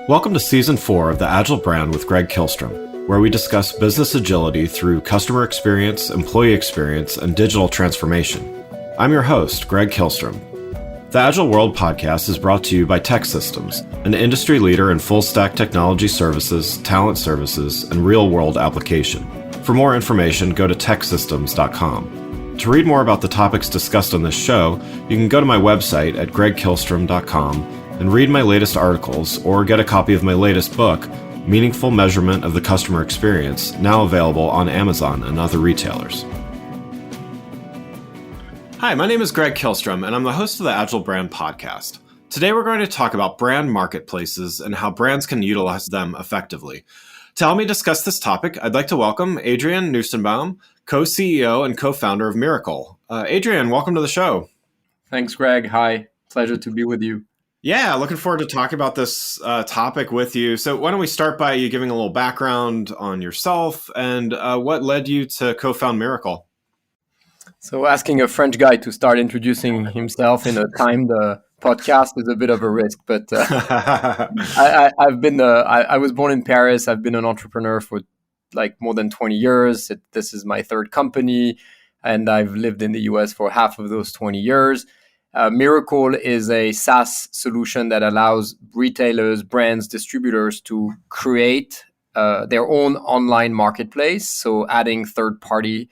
Welcome to Season 4 of the Agile Brand with Greg Kihlstrom, where we discuss business agility through customer experience, employee experience, and digital transformation. I'm your host, Greg Kihlstrom. The Agile World podcast is brought to you by TEKsystems, an industry leader in full-stack technology services, talent services, and real-world application. For more information, go to teksystems.com. To read more about the topics discussed on this show, you can go to my website at gregkihlstrom.com and read my latest articles or get a copy of my latest book, Meaningful Measurement of the Customer Experience, now available on Amazon and other retailers. Hi, my name is Greg Kihlstrom, and I'm the host of the Agile Brand podcast. Today we're going to talk about brand marketplaces and how brands can utilize them effectively. To help me discuss this topic, I'd like to welcome Adrien Nussenbaum, co-CEO and co-founder of Mirakl. Adrien, welcome to the show. Thanks, Greg. Hi. Pleasure to be with you. Yeah, looking forward to talking about this topic with you. So why don't we start by you giving a little background on yourself and what led you to co-found Mirakl? So asking a French guy to start introducing himself in a timed podcast is a bit of a risk, but I was born in Paris. I've been an entrepreneur for like more than 20 years. This is my third company, and I've lived in the US for half of those 20 years. Mirakl is a SaaS solution that allows retailers, brands, distributors to create their own online marketplace. So adding third-party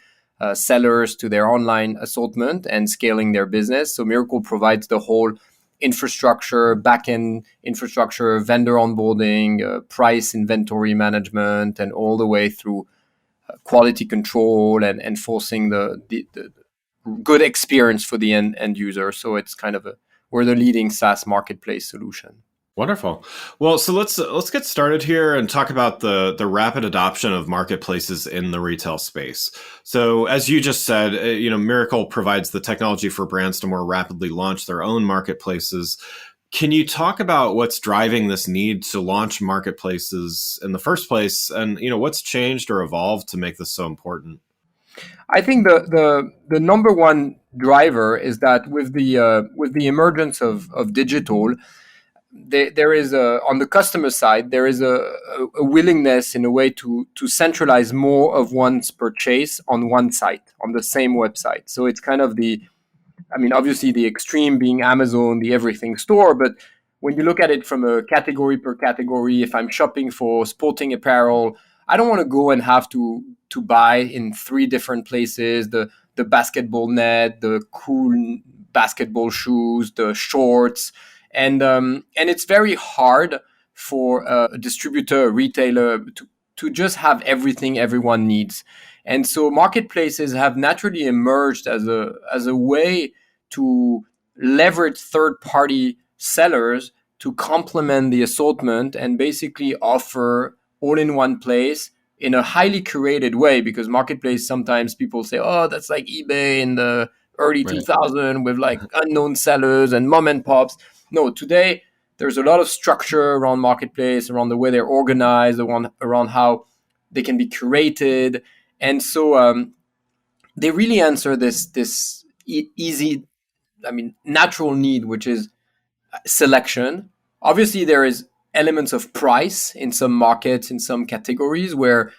sellers to their online assortment and scaling their business. So Mirakl provides the whole infrastructure, back-end infrastructure, vendor onboarding, price inventory management, and all the way through quality control and enforcing the good experience for the end user. So it's kind of we're the leading SaaS marketplace solution. Wonderful. Well, so let's get started here and talk about the rapid adoption of marketplaces in the retail space. So as you just said, Mirakl provides the technology for brands to more rapidly launch their own marketplaces. Can you talk about what's driving this need to launch marketplaces in the first place, and what's changed or evolved to make this so important? I think the number one driver is that with the emergence of digital, there is on the customer side there is a willingness in a way to centralize more of one's purchase on one site, on the same website. So it's kind of obviously the extreme being Amazon, the everything store, but when you look at it from a category per category, if I'm shopping for sporting apparel, I don't want to go and have to buy in 3 different places, the basketball net, the cool basketball shoes, the shorts. And it's very hard for a distributor, a retailer to just have everything everyone needs. And so marketplaces have naturally emerged as a way to leverage third-party sellers to complement the assortment and basically offer all in one place in a highly curated way, because marketplace, sometimes people say, oh, that's like eBay in the early 2000s with like unknown sellers and mom and pops. No, today there's a lot of structure around marketplace, around the way they're organized, around how they can be curated. And so they really answer this easy, natural need, which is selection. Obviously, there is elements of price in some markets, in some categories, where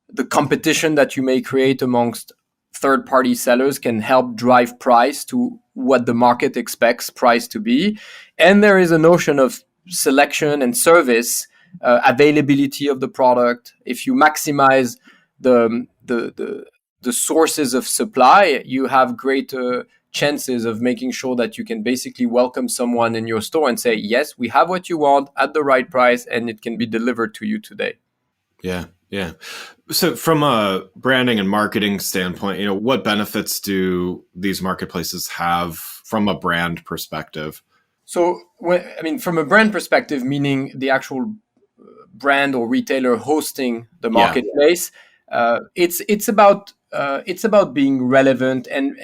the competition that you may create amongst third-party sellers can help drive price to what the market expects price to be. And there is a notion of selection and service, availability of the product. If you maximize the sources of supply, you have greater chances of making sure that you can basically welcome someone in your store and say, yes, we have what you want at the right price, and it can be delivered to you today. Yeah. So from a branding and marketing standpoint, what benefits do these marketplaces have from a brand perspective? So, from a brand perspective, meaning the actual brand or retailer hosting the marketplace, it's about being relevant. And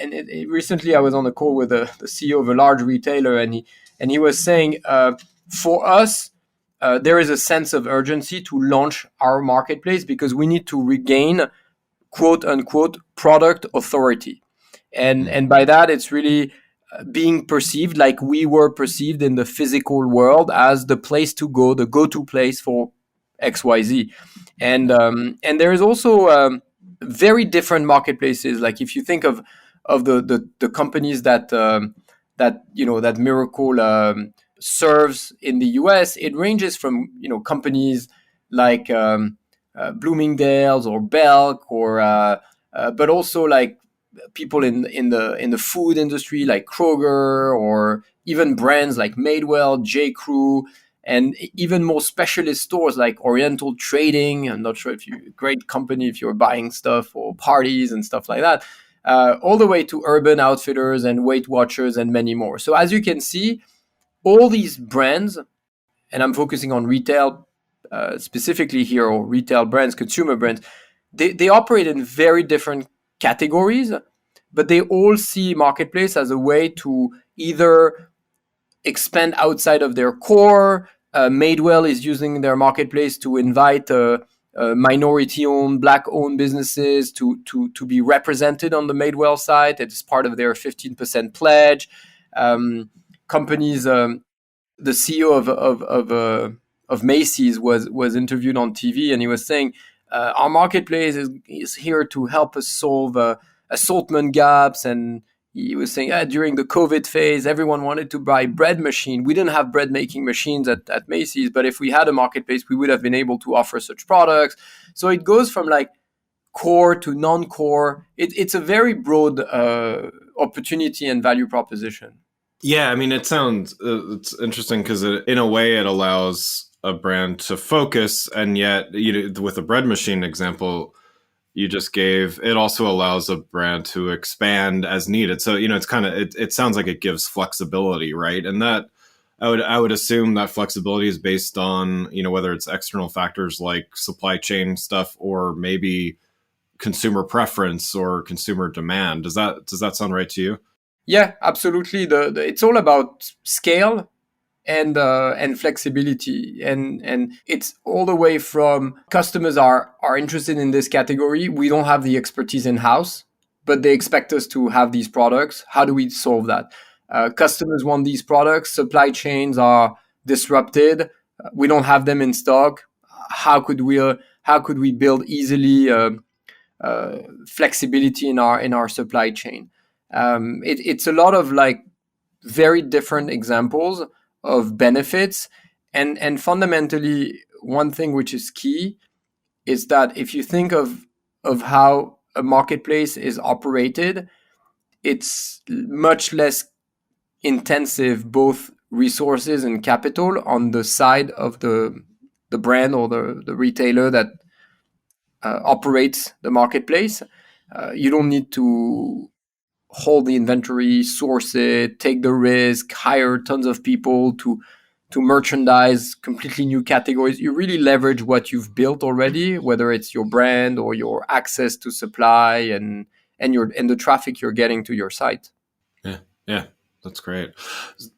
recently, I was on a call with the CEO of a large retailer, and he was saying, for us, there is a sense of urgency to launch our marketplace because we need to regain, quote unquote, product authority, and by that it's really being perceived like we were perceived in the physical world as the place to go, the go-to place for XYZ. And there is also very different marketplaces. Like if you think of the companies that that Mirakl serves in the US, it ranges from companies like Bloomingdale's or Belk or but also like people in the food industry like Kroger, or even brands like Madewell, J. Crew, and even more specialist stores like Oriental Trading. I'm not sure if you great company if you're buying stuff for parties and stuff like that. All the way to Urban Outfitters and Weight Watchers and many more. So as you can see, all these brands, and I'm focusing on retail specifically here, or retail brands, consumer brands, they operate in very different categories, but they all see marketplace as a way to either expand outside of their core. Madewell is using their marketplace to invite minority-owned, black-owned businesses to be represented on the Madewell site. It's part of their 15% pledge. Companies, the CEO of Macy's was interviewed on TV, and he was saying, our marketplace is here to help us solve assortment gaps. And he was saying, during the COVID phase, everyone wanted to buy bread machine. We didn't have bread making machines at Macy's, but if we had a marketplace, we would have been able to offer such products. So it goes from like core to non-core. It's a very broad opportunity and value proposition. Yeah, I mean, it sounds it's interesting because in a way it allows a brand to focus, and yet with the bread machine example you just gave, it also allows a brand to expand as needed. So it's kind of it sounds like it gives flexibility, right? And that I would assume that flexibility is based on whether it's external factors like supply chain stuff or maybe consumer preference or consumer demand. Does that sound right to you? Yeah, absolutely. It's all about scale and flexibility, and it's all the way from customers are interested in this category. We don't have the expertise in house, but they expect us to have these products. How do we solve that? Customers want these products. Supply chains are disrupted. We don't have them in stock. How could we build easily flexibility in our supply chain? It's a lot of like very different examples of benefits, and fundamentally one thing which is key is that if you think of how a marketplace is operated, it's much less intensive, both resources and capital, on the side of the brand or the retailer that operates the marketplace. You don't need to hold the inventory, source it, take the risk, hire tons of people to merchandise completely new categories. You really leverage what you've built already, whether it's your brand or your access to supply and the traffic you're getting to your site. Yeah, yeah, that's great.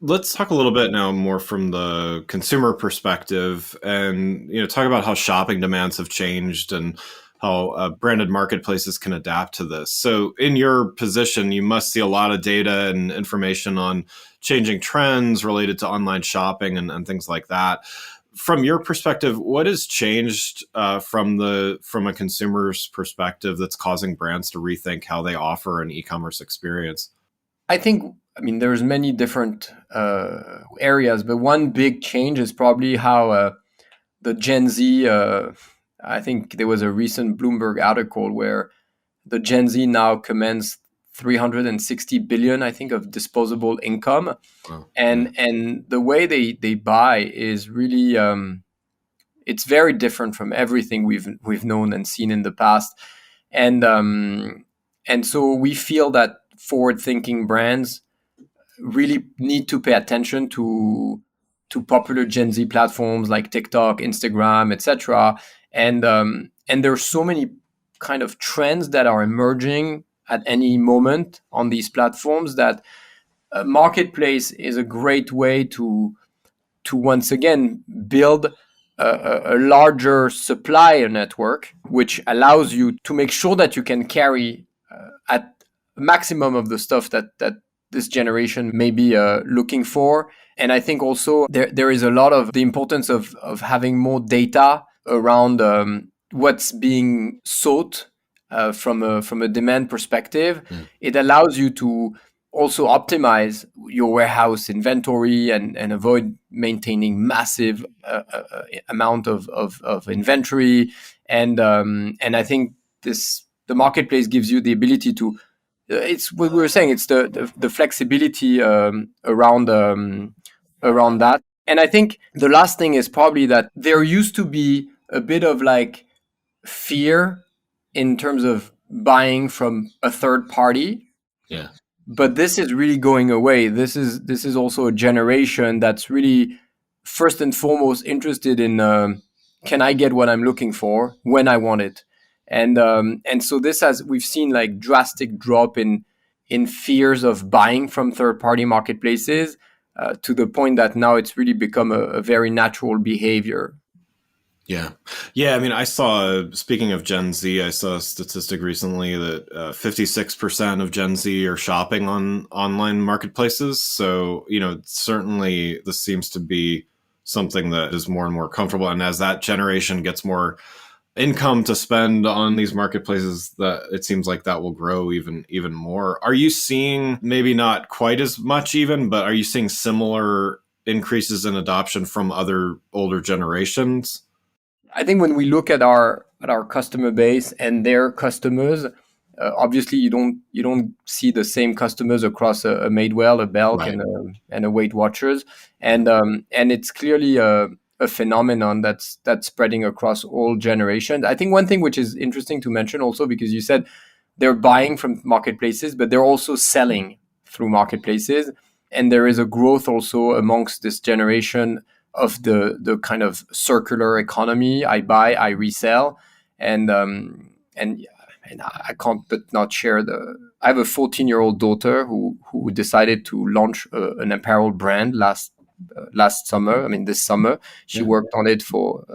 Let's talk a little bit now more from the consumer perspective, and talk about how shopping demands have changed and how branded marketplaces can adapt to this. So, in your position, you must see a lot of data and information on changing trends related to online shopping and things like that. From your perspective, what has changed from a consumer's perspective that's causing brands to rethink how they offer an e-commerce experience? I mean, there's many different areas, but one big change is probably how the Gen Z. I think there was a recent Bloomberg article where the Gen Z now commands 360 billion, I think, of disposable income, Wow. and the way they buy is really it's very different from everything we've known and seen in the past, and so we feel that forward-thinking brands really need to pay attention to popular Gen Z platforms like TikTok, Instagram, etc. And there's so many kind of trends that are emerging at any moment on these platforms that a marketplace is a great way to once again build a larger supplier network, which allows you to make sure that you can carry at maximum of the stuff this generation may be looking for. And I think also there is a lot of the importance of having more data around what's being sought from a demand perspective. It allows you to also optimize your warehouse inventory and avoid maintaining massive amount of inventory. And I think the marketplace gives you the ability to it's what we were saying. It's the flexibility around that. And I think the last thing is probably that there used to be a bit of like fear in terms of buying from a third party, Yeah. but this is really going away. This is also a generation that's really first and foremost interested in can I get what I'm looking for when I want it, and so this has we've seen like drastic drop in fears of buying from third party marketplaces to the point that now it's really become a very natural behavior. Yeah. Yeah. I mean, speaking of Gen Z, I saw a statistic recently that 56% of Gen Z are shopping on online marketplaces. So, certainly this seems to be something that is more and more comfortable. And as that generation gets more income to spend on these marketplaces, that it seems like that will grow even more. Are you seeing, maybe not quite as much even, but are you seeing similar increases in adoption from other older generations? I think when we look at our customer base and their customers, obviously you don't see the same customers across a Madewell, a Belk, Right. and a Weight Watchers, and it's clearly a phenomenon that's spreading across all generations. I think one thing which is interesting to mention also, because you said they're buying from marketplaces, but they're also selling through marketplaces, and there is a growth also amongst this generation of the kind of circular economy. I buy, I resell, and I can't but not share the. I have a 14-year-old daughter who decided to launch an apparel brand last summer. I mean, this summer she Yeah. worked on it for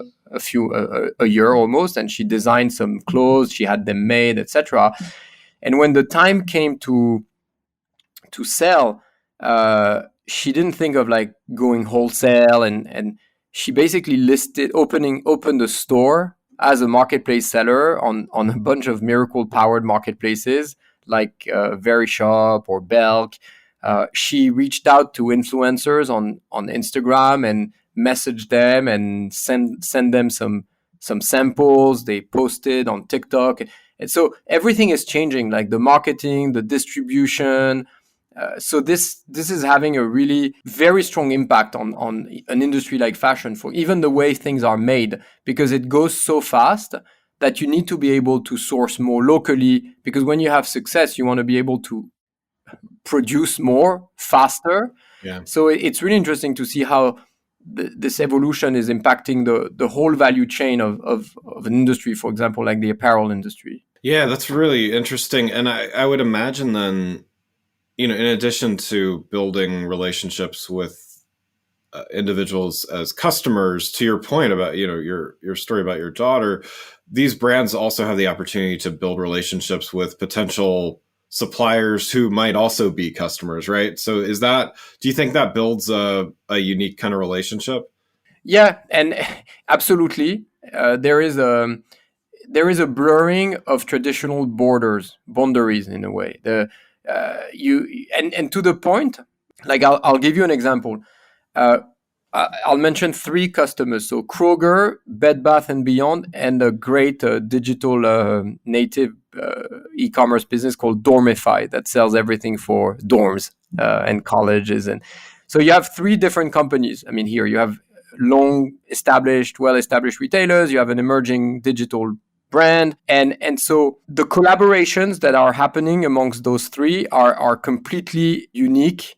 a year almost, and she designed some clothes. She had them made, etc. And when the time came to sell, she didn't think of like going wholesale, and she basically opened a store as a marketplace seller on a bunch of Mirakl powered marketplaces like Veryshop or Belk. She reached out to influencers on Instagram and messaged them and send them some samples. They posted on TikTok, and so everything is changing, like the marketing, the distribution. So this is having a really very strong impact on an industry like fashion, for even the way things are made, because it goes so fast that you need to be able to source more locally, because when you have success you want to be able to produce more faster. Yeah. So it's really interesting to see how this evolution is impacting the whole value chain of an industry, for example, like the apparel industry. Yeah, that's really interesting. And I would imagine then, in addition to building relationships with individuals as customers, to your point about, your story about your daughter, these brands also have the opportunity to build relationships with potential suppliers who might also be customers, right? So do you think that builds a unique kind of relationship? Yeah, and absolutely, there is a blurring of traditional boundaries in a way. You and to the point, like I'll give you an example. Uh, I'll mention three customers. So Kroger, Bed Bath and Beyond, and a great digital native e-commerce business called Dormify that sells everything for dorms and colleges. And so you have three different companies. I mean, here you have well-established retailers. You have an emerging digital brand, and so the collaborations that are happening amongst those three are completely unique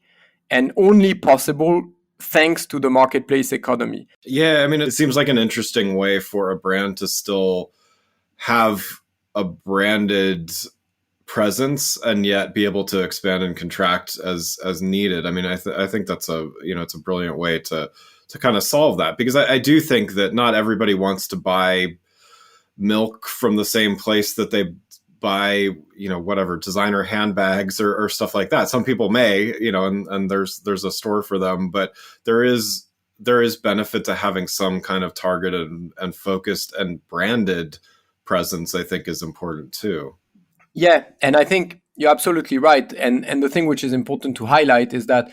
and only possible thanks to the marketplace economy. Yeah, I mean, it seems like an interesting way for a brand to still have a branded presence and yet be able to expand and contract as needed. I mean, I think that's it's a brilliant way to kind of solve that, because I do think that not everybody wants to buy milk from the same place that they buy, whatever designer handbags or stuff like that. Some people may, and there's a store for them, but there is benefit to having some kind of targeted and focused and branded presence, I think, is important too. Yeah, and I think you're absolutely right. And the thing which is important to highlight is that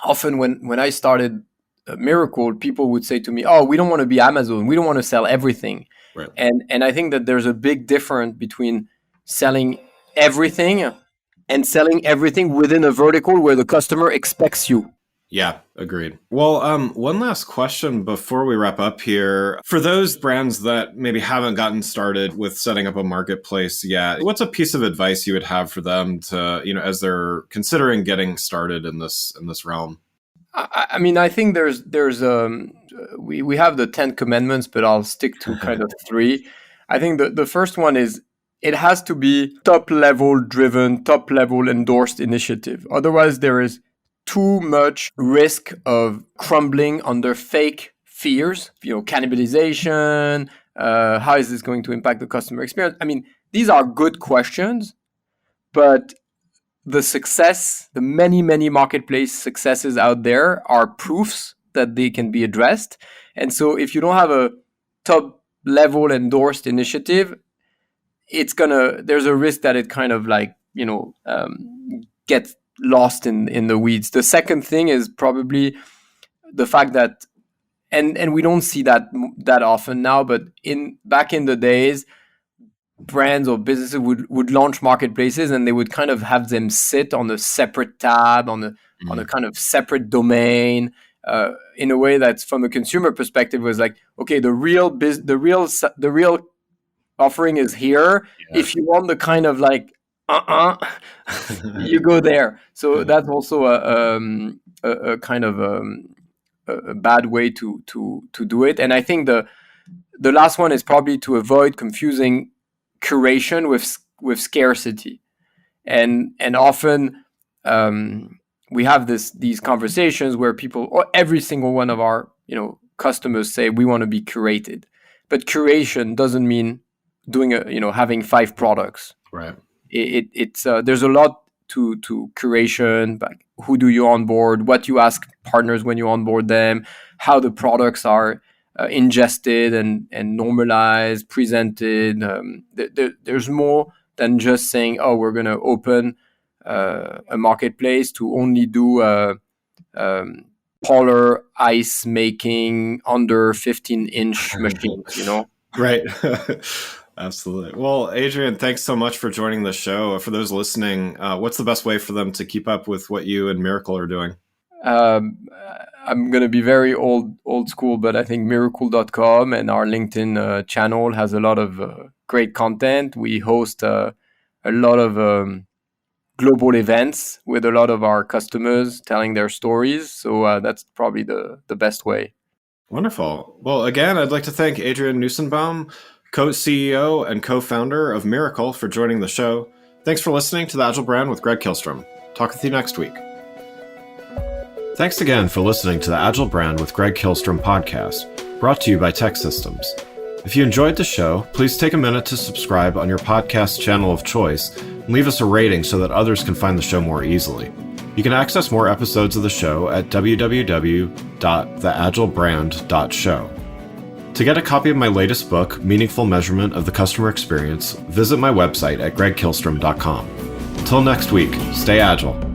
often when I started Mirakl, people would say to me, "Oh, we don't want to be Amazon. We don't want to sell everything." Right. And I think that there's a big difference between selling everything and selling everything within a vertical where the customer expects you. Yeah, agreed. Well, one last question before we wrap up here. For those brands that maybe haven't gotten started with setting up a marketplace yet, what's a piece of advice you would have for them to, as they're considering getting started in this realm? I mean, I think we have the 10 commandments, but I'll stick to kind of 3. I think the first one is it has to be top level driven, top level endorsed initiative. Otherwise, there is too much risk of crumbling under fake fears, cannibalization. How is this going to impact the customer experience? I mean, these are good questions, but the success, the many, many marketplace successes out there are proofs that they can be addressed. And so if you don't have a top level endorsed initiative, there's a risk that it kind of gets lost in the weeds. The second thing is probably the fact that, and we don't see that often now, but back in the days, brands or businesses would launch marketplaces and they would kind of have them sit on a separate tab on a kind of separate domain, in a way that's from a consumer perspective was like, okay, the real offering is here. Yeah. If you want the kind of you go there. So that's also a kind of a bad way to do it. And I think the last one is probably to avoid confusing curation with scarcity, and often we have these conversations where people, or every single one of our customers say we want to be curated, but curation doesn't mean doing having 5 products. Right. It's there's a lot to curation, like who do you onboard, what you ask partners when you onboard them, how the products are ingested and normalized, presented. There's more than just saying, oh, we're going to open a marketplace to only do polar ice making under 15-inch machines, Right. Absolutely. Well, Adrien, thanks so much for joining the show. For those listening, what's the best way for them to keep up with what you and Mirakl are doing? I'm going to be very old school, but I think Mirakl.com and our LinkedIn channel has a lot of great content. We host a lot of global events with a lot of our customers telling their stories. So that's probably the best way. Wonderful. Well, again, I'd like to thank Adrien Nussenbaum, co-CEO and co-founder of Mirakl, for joining the show. Thanks for listening to The Agile Brand with Greg Kihlstrom. Talk with you next week. Thanks again for listening to the Agile Brand with Greg Kihlstrom podcast, brought to you by Tech Systems. If you enjoyed the show, please take a minute to subscribe on your podcast channel of choice and leave us a rating so that others can find the show more easily. You can access more episodes of the show at www.theagilebrand.show. To get a copy of my latest book, Meaningful Measurement of the Customer Experience, visit my website at gregkihlstrom.com. Until next week, stay agile.